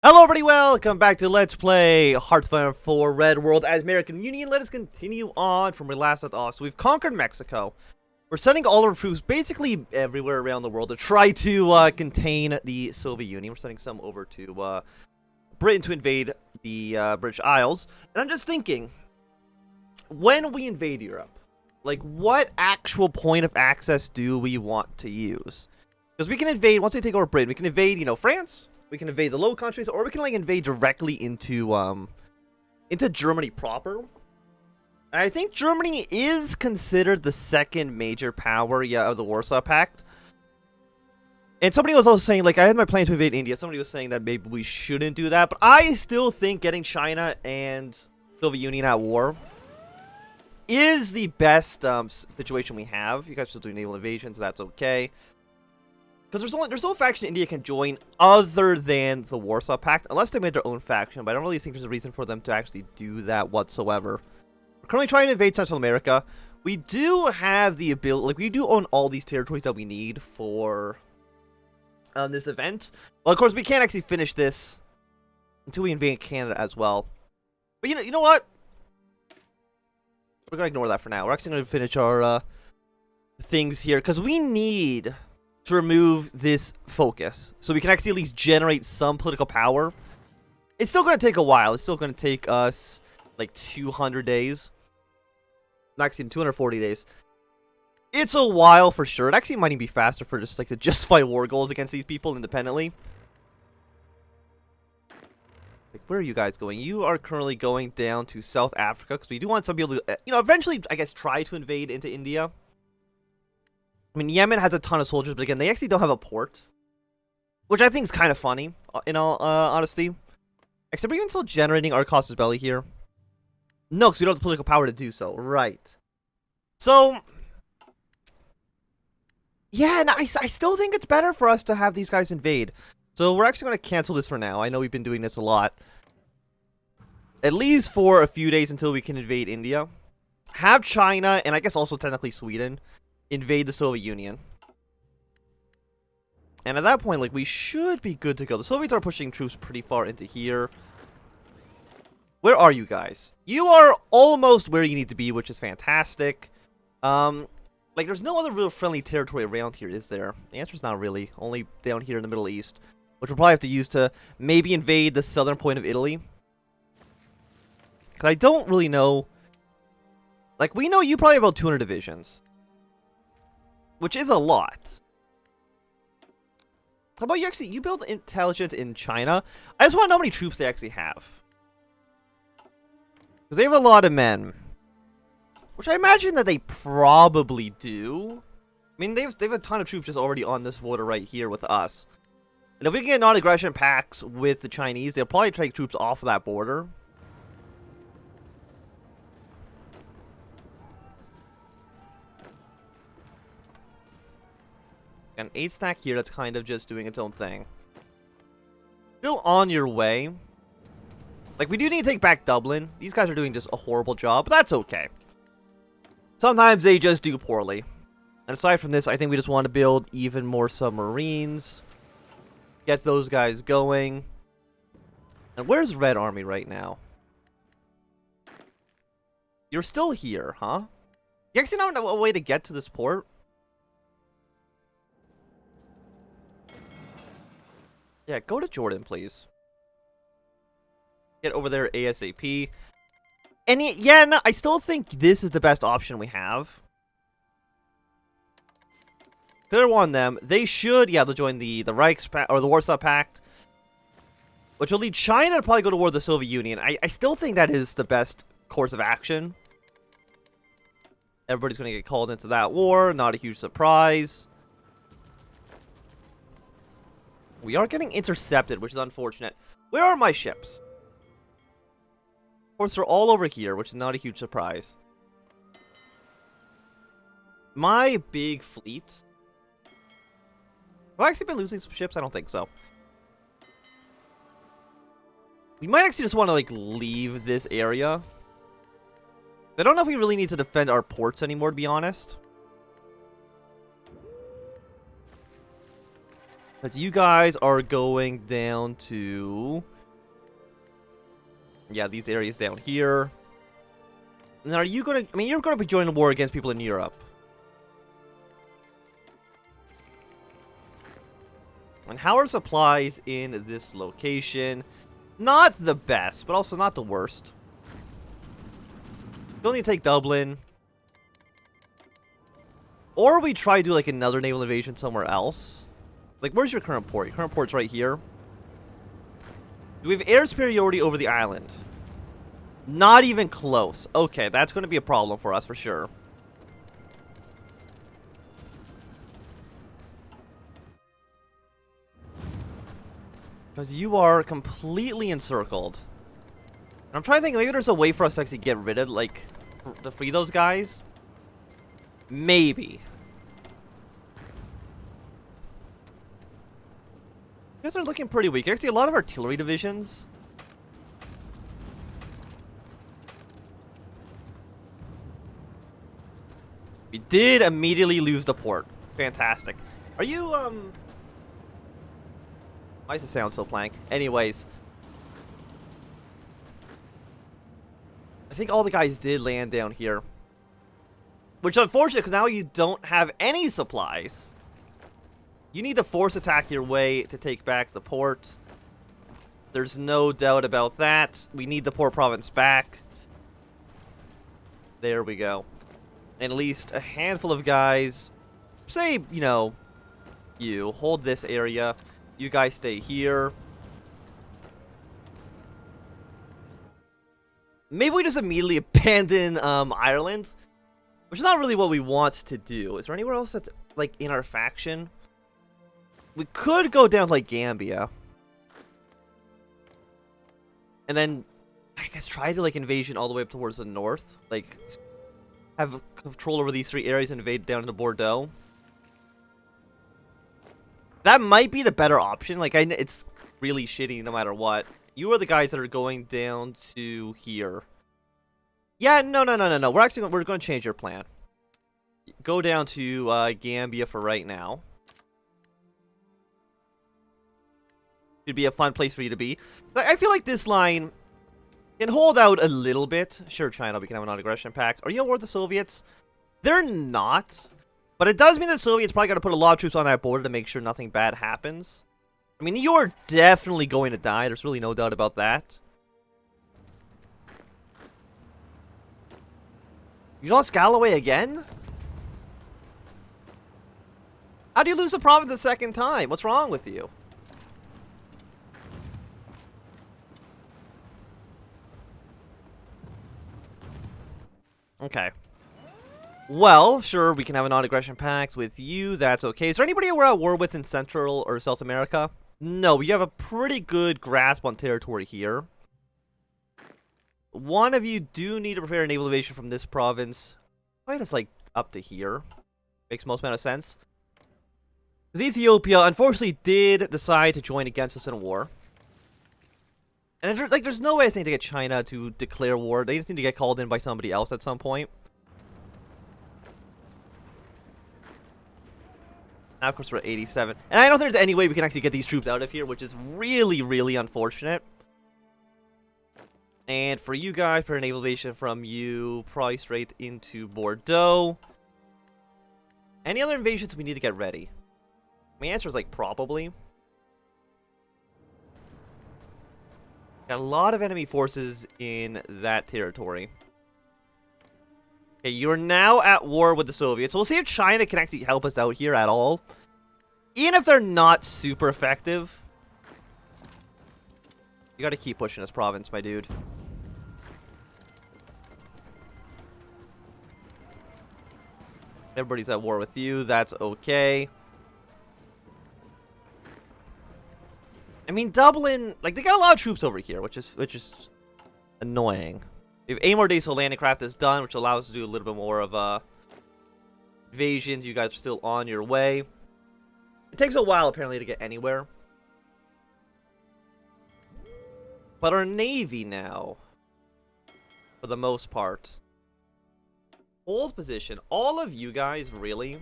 Hello everybody, welcome back to Let's Play Hearthstone 4 Red World as American Union. Let us continue on from where we last left off. So we've conquered Mexico. We're sending all our troops basically everywhere around the world to try to contain the Soviet Union. We're sending some over to Britain to invade the British Isles. And I'm just thinking, when we invade Europe, like what actual point of access do we want to use? Because we can invade, once we take over Britain, we can invade, France. We can invade the Low Countries, or we can like invade directly into Germany proper. And I think Germany is considered the second major power, of the Warsaw Pact. And somebody was also saying, like, I had my plan to invade India. Somebody was saying that maybe we shouldn't do that, but I still think getting China and Soviet Union at war is the best situation we have. You guys still do naval invasion, so that's okay. Because there's no faction India can join other than the Warsaw Pact, unless they made their own faction, but I don't really think there's a reason for them to actually do that whatsoever. We're currently trying to invade Central America. We do have the ability, like, we do own all these territories that we need for this event. Well, of course, we can't actually finish this until we invade Canada as well. But you know what? We're going to ignore that for now. We're actually going to finish our things here, because we need to remove this focus so we can actually at least generate some political power. It's still going to take a while. It's still going to take us like 200 days. Actually, 240 days. It's a while for sure. It actually might even be faster for just like to justify war goals against these people independently. Like, where are you guys going? You are currently going down to South Africa because we do want some people to, eventually, I guess, try to invade into India. I mean, Yemen has a ton of soldiers, but again, they actually don't have a port. Which I think is kind of funny, in all honesty. Except we're even still generating our casus belli here. No, because we don't have the political power to do so. Right. So, yeah, no, I still think it's better for us to have these guys invade. So we're actually going to cancel this for now. I know we've been doing this a lot. At least for a few days until we can invade India. Have China, and I guess also technically Sweden, invade the Soviet Union. And at that point, like, we should be good to go. The Soviets are pushing troops pretty far into here. Where are you guys? You are almost where you need to be, which is fantastic. Like, there's no other real friendly territory around here, is there? The answer's not really. Only down here in the Middle East, which we'll probably have to use to maybe invade the southern point of Italy. Because I don't really know. Like, we know you probably have about 200 divisions, which is a lot. How about you build intelligence in China? I just want to know how many troops they actually have. Because they have a lot of men. Which I imagine that they probably do. I mean, they have a ton of troops just already on this border right here with us. And if we can get non-aggression pacts with the Chinese, they'll probably take troops off of that border. An 8 stack here that's kind of just doing its own thing. Still on your way. Like, we do need to take back Dublin. These guys are doing just a horrible job, but that's okay. Sometimes they just do poorly. And aside from this, I think we just want to build even more submarines. Get those guys going. And where's Red Army right now? You're still here, huh? You actually don't know a way to get to this port? Yeah, go to Jordan, please. Get over there ASAP. And yeah, no, I still think this is the best option we have. Clear one them. They should, they'll join the Reichspakt or the Warsaw Pact, which will lead China to probably go to war with the Soviet Union. I still think that is the best course of action. Everybody's going to get called into that war. Not a huge surprise. We are getting intercepted, which is unfortunate. Where are my ships? Of course, they're all over here, which is not a huge surprise. My big fleet. Have I actually been losing some ships? I don't think so. We might actually just want to, like, leave this area. I don't know if we really need to defend our ports anymore, to be honest. Because you guys are going down to Yeah, these areas down here. Now, are you gonna... I mean, you're gonna be joining a war against people in Europe. And how are supplies in this location? Not the best, but also not the worst. Still need to take Dublin. Or we try to do, like, another naval invasion somewhere else. Like, where's your current port? Your current port's right here. Do we have air superiority over the island? Not even close. Okay, that's going to be a problem for us for sure. Because you are completely encircled. I'm trying to think, maybe there's a way for us to actually get rid of, like, to free those guys. Maybe. You guys are looking pretty weak. Actually, a lot of artillery divisions. We did immediately lose the port. Fantastic. Are you, why does it sound so blank? Anyways. I think all the guys did land down here. Which is unfortunate, because now you don't have any supplies. You need to force attack your way to take back the port. There's no doubt about that. We need the port province back. There we go. And at least a handful of guys, say, you know, you hold this area. You guys stay here. Maybe we just immediately abandon Ireland, which is not really what we want to do. Is there anywhere else that's, like, in our faction? We could go down to, like, Gambia. And then, I guess, try to, like, invasion all the way up towards the north. Like, have control over these 3 areas and invade down into Bordeaux. That might be the better option. Like, it's really shitty no matter what. You are the guys that are going down to here. Yeah, no. We're going to change your plan. Go down to Gambia for right now. It'd be a fun place for you to be. I feel like this line can hold out a little bit. Sure, China, we can have a non-aggression pact. Are you at war with the Soviets? They're not. But it does mean the Soviets probably got to put a lot of troops on that border to make sure nothing bad happens. I mean, you're definitely going to die. There's really no doubt about that. You lost Galloway again? How do you lose the province a second time? What's wrong with you? Okay. Well, sure, we can have a non-aggression pact with you. That's okay. Is there anybody we're at war with in Central or South America? No, we have a pretty good grasp on territory here. One of you do need to prepare a naval invasion from this province. Probably just, like, up to here. Makes most amount of sense. Because Ethiopia, unfortunately, did decide to join against us in a war. And, there's no way, I think, to get China to declare war. They just need to get called in by somebody else at some point. Now, of course, we're at 87. And I don't think there's any way we can actually get these troops out of here, which is really, really unfortunate. And for you guys, for a naval invasion from you, probably straight into Bordeaux. Any other invasions we need to get ready? My answer is, like, probably. Got a lot of enemy forces in that territory. Okay, you're now at war with the Soviets. So we'll see if China can actually help us out here at all. Even if they're not super effective. You gotta keep pushing this province, my dude. Everybody's at war with you. That's okay. I mean, Dublin, like, they got a lot of troops over here, which is annoying. We have 8 more days till landing craft is done, which allows us to do a little bit more of invasions. You guys are still on your way. It takes a while, apparently, to get anywhere. But our navy now, for the most part, holds position. All of you guys, really?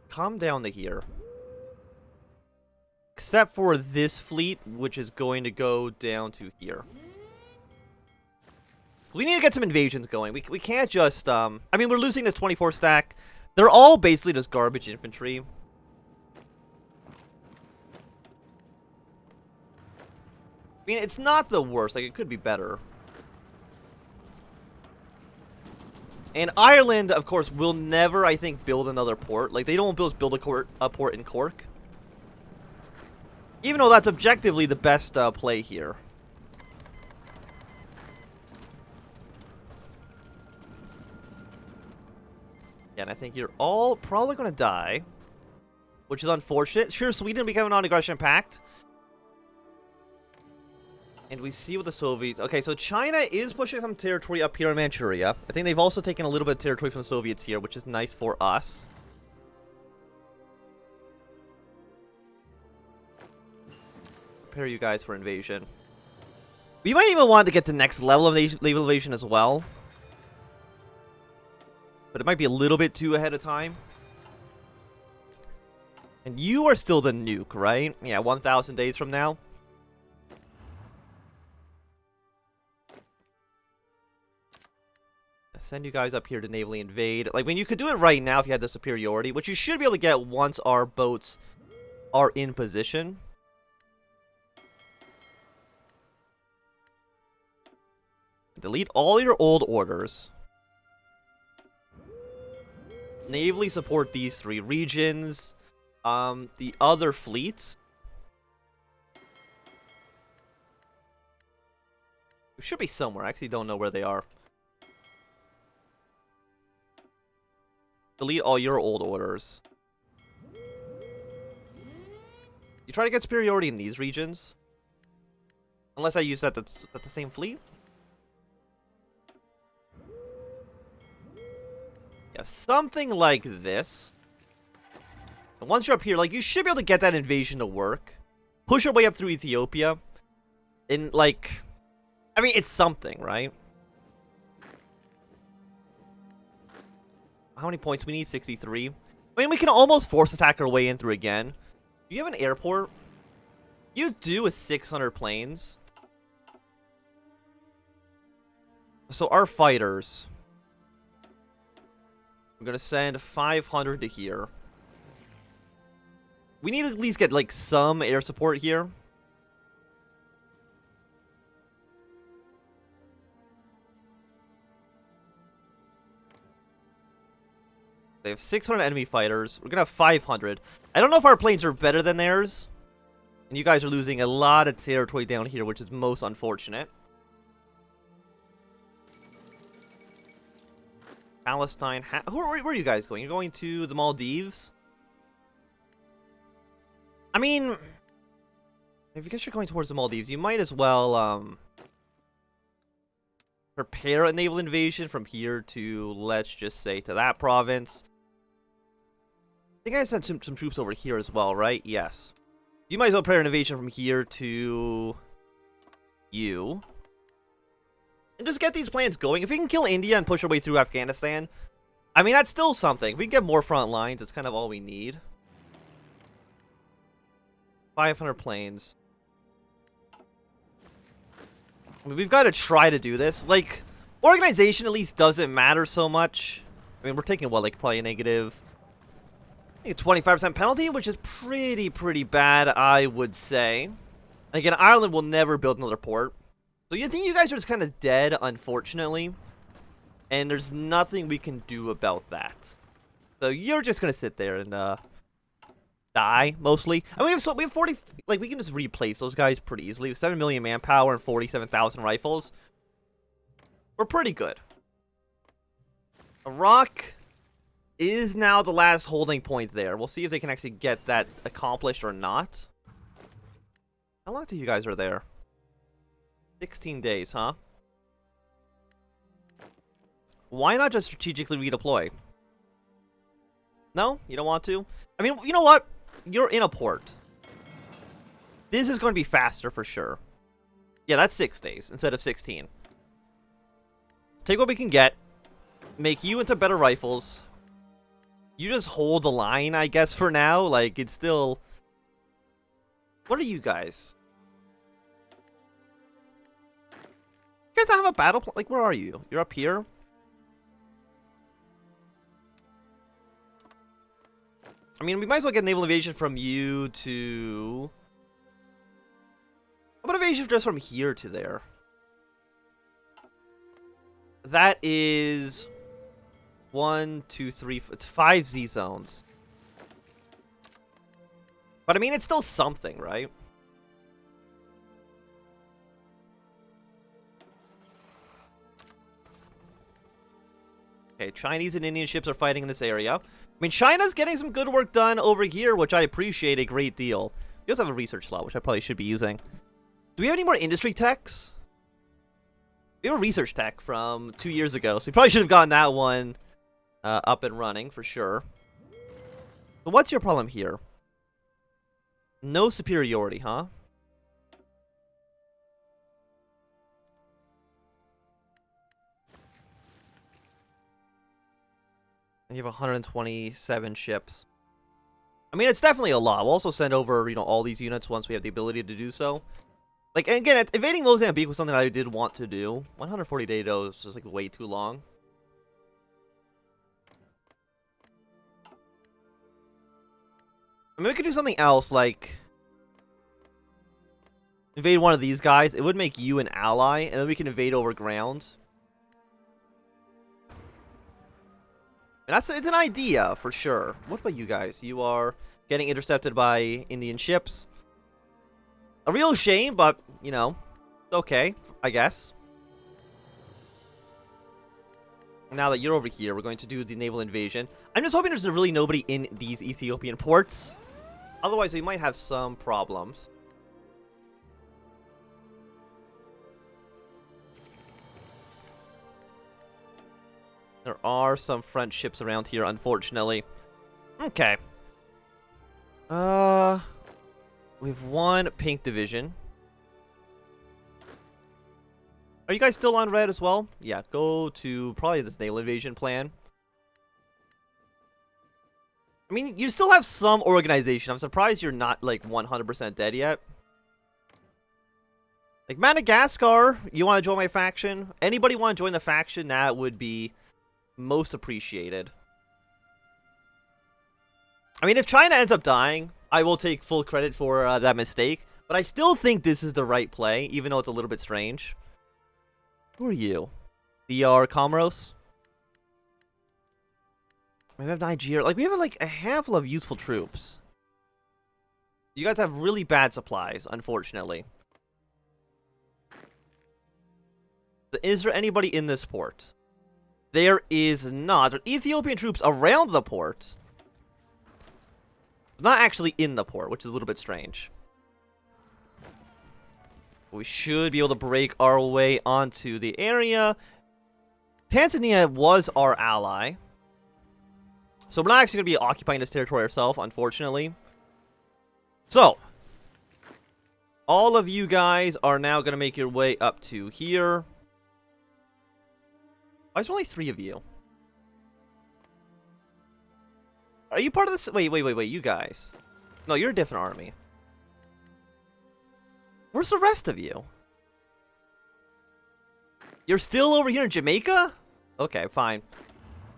Come down to here. except for this fleet, which is going to go down to here. We need to get some invasions going. We can't just, I mean, we're losing this 24 stack. They're all basically just garbage infantry. I mean, it's not the worst. Like, it could be better. And Ireland, of course, will never, I think, build another port. Like, they don't build a port in Cork. Even though that's objectively the best play here. Yeah, and I think you're all probably going to die. Which is unfortunate. Sure, Sweden became a non-aggression pact. And we see what the Soviets... Okay, so China is pushing some territory up here in Manchuria. I think they've also taken a little bit of territory from the Soviets here, which is nice for us. Prepare you guys for invasion. We might even want to get to the next level of naval invasion as well. But it might be a little bit too ahead of time. And you are still the nuke, right? Yeah, 1,000 days from now. Send you guys up here to navally invade. Like, I mean, you could do it right now if you had the superiority, which you should be able to get once our boats are in position. Delete all your old orders. Navally support these 3 regions. The other fleets. They should be somewhere. I actually don't know where they are. Delete all your old orders. You try to get superiority in these regions. Unless I use that's the same fleet. Yeah, something like this. And once you're up here, like, you should be able to get that invasion to work. Push your way up through Ethiopia. And, like... I mean, it's something, right? How many points? We need 63. I mean, we can almost force attack our way in through again. Do you have an airport? You do with 600 planes. So our fighters... I'm going to send 500 to here. We need to at least get, like, some air support here. They have 600 enemy fighters. We're going to have 500. I don't know if our planes are better than theirs. And you guys are losing a lot of territory down here, which is most unfortunate. Palestine. Where are you guys going? You're going to the Maldives? I mean, if you guess you're going towards the Maldives, you might as well prepare a naval invasion from here to, let's just say, to that province. I think I sent some troops over here as well, right? Yes. You might as well prepare an invasion from here to you. And just get these plans going. If we can kill India and push our way through Afghanistan, I mean, that's still something. If we can get more front lines, it's kind of all we need. 500 planes. I mean, we've got to try to do this. Like, organization at least doesn't matter so much. I mean, we're taking, what, like, probably a negative... I think a 25% penalty, which is pretty bad, I would say. Again, Ireland will never build another port. So you think you guys are just kind of dead, unfortunately. And there's nothing we can do about that. So you're just going to sit there and die, mostly. I mean, we have 40... Like, we can just replace those guys pretty easily. With 7 million manpower and 47,000 rifles. We're pretty good. Iraq is now the last holding point there. We'll see if they can actually get that accomplished or not. How long till you guys are there? 16 days, huh? Why not just strategically redeploy? No? You don't want to? I mean, you know what? You're in a port. This is going to be faster for sure. Yeah, that's 6 days instead of 16. Take what we can get. Make you into better rifles. You just hold the line, I guess, for now. Like, it's still... What are you guys? You guys don't have a battle plan? Like, where are you? You're up here? I mean, we might as well get naval invasion from you to... How about invasion just from here to there? That is... 1, 2, 3... It's 5 Z zones. But I mean, it's still something, right? Okay, Chinese and Indian ships are fighting in this area. I mean, China's getting some good work done over here, which I appreciate a great deal. We also have a research slot, which I probably should be using. Do we have any more industry techs? We have a research tech from 2 years ago, so we probably should have gotten that one up and running, for sure. But what's your problem here? No superiority, huh? And you have 127 ships. I mean, it's definitely a lot. We'll also send over, all these units once we have the ability to do so. Like, and again, invading Mozambique was something I did want to do. 140 days is just, like, way too long. I mean, we could do something else, like... invade one of these guys. It would make you an ally, and then we can invade over ground. And it's an idea, for sure. What about you guys? You are getting intercepted by Indian ships. A real shame, but, it's okay, I guess. Now that you're over here, we're going to do the naval invasion. I'm just hoping there's really nobody in these Ethiopian ports. Otherwise, we might have some problems. There are some French ships around here, unfortunately. Okay. We have one pink division. Are you guys still on red as well? Yeah, go to probably this naval invasion plan. I mean, you still have some organization. I'm surprised you're not, like, 100% dead yet. Like, Madagascar, you want to join my faction? Anybody want to join the faction? That would be... most appreciated. I mean, if China ends up dying, I will take full credit for that mistake. But I still think this is the right play, even though it's a little bit strange. Who are you? DR Comoros? We have Nigeria. Like, we have, like, a handful of useful troops. You guys have really bad supplies, unfortunately. So is there anybody in this port? There is not. There are Ethiopian troops around the port. Not actually in the port, which is a little bit strange. We should be able to break our way onto the area. Tanzania was our ally. So we're not actually going to be occupying this territory ourselves, unfortunately. So, all of you guys are now going to make your way up to here. Why is there only 3 of you? Are you part of this? Wait, you guys. No, you're a different army. Where's the rest of you? You're still over here in Jamaica? Okay, fine.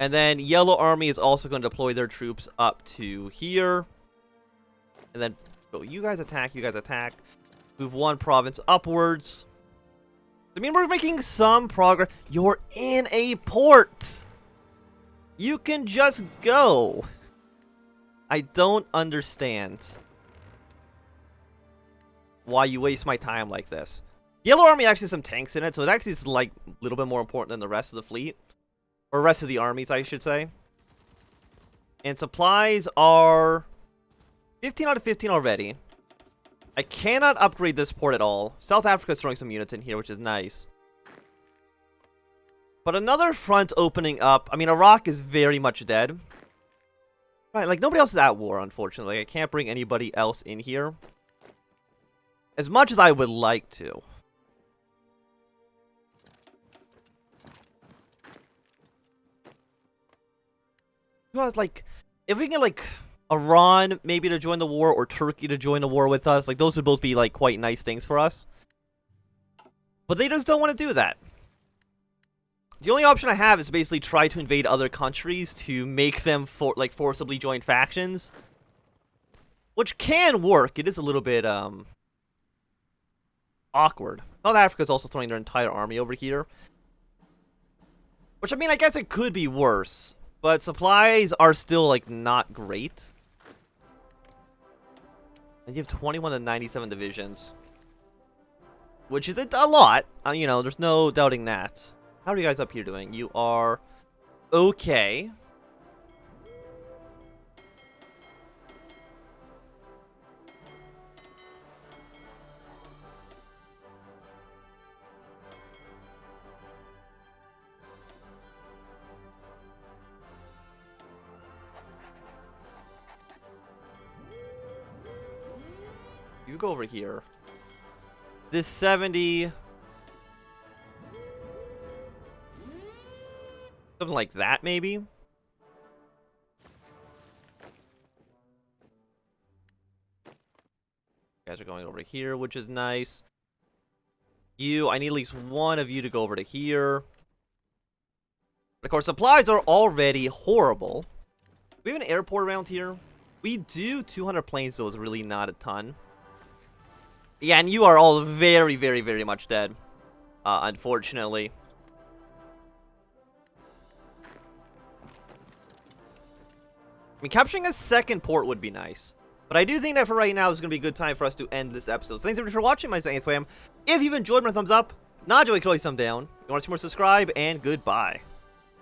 And then Yellow Army is also going to deploy their troops up to here. And then, oh, you guys attack, Move one province upwards. I mean, we're making some progress. You're in a port. You can just go. I don't understand why you waste my time like this. Yellow Army actually has some tanks in it, so it actually is like a little bit more important than the rest of the fleet. Or rest of the armies, I should say. And supplies are 15 out of 15 already. I cannot upgrade this port at all. South Africa is throwing some units in here, which is nice. But another front opening up. I mean, Iraq is very much dead. Right, like, nobody else is at war, unfortunately. Like, I can't bring anybody else in here. As much as I would like to. Well, like, if we can get, like, Iran maybe to join the war, or Turkey to join the war with us. Like, those would both be, like, quite nice things for us. But they just don't want to do that. The only option I have is to basically try to invade other countries to make them, forcibly join factions. Which can work. It is a little bit, awkward. South Africa's also throwing their entire army over here. Which, I mean, I guess it could be worse. But supplies are still, like, not great. And you have 21 to 97 divisions. Which is a lot. You know, there's no doubting that. How are you guys up here doing? You are okay. You go over here. This 70... something like that, maybe? You guys are going over here, which is nice. I need at least one of you to go over to here. Of course, supplies are already horrible. Do we have an airport around here? We do. 200 planes, though, is really not a ton. Yeah, and you are all very, very, very much dead. Unfortunately. I mean, capturing a second port would be nice. But I do think that for right now, is going to be a good time for us to end this episode. So thanks everybody for watching. My name is Quam. If you've enjoyed, my thumbs up. Not enjoy, you can always thumb down. If you want to see more, subscribe, and goodbye.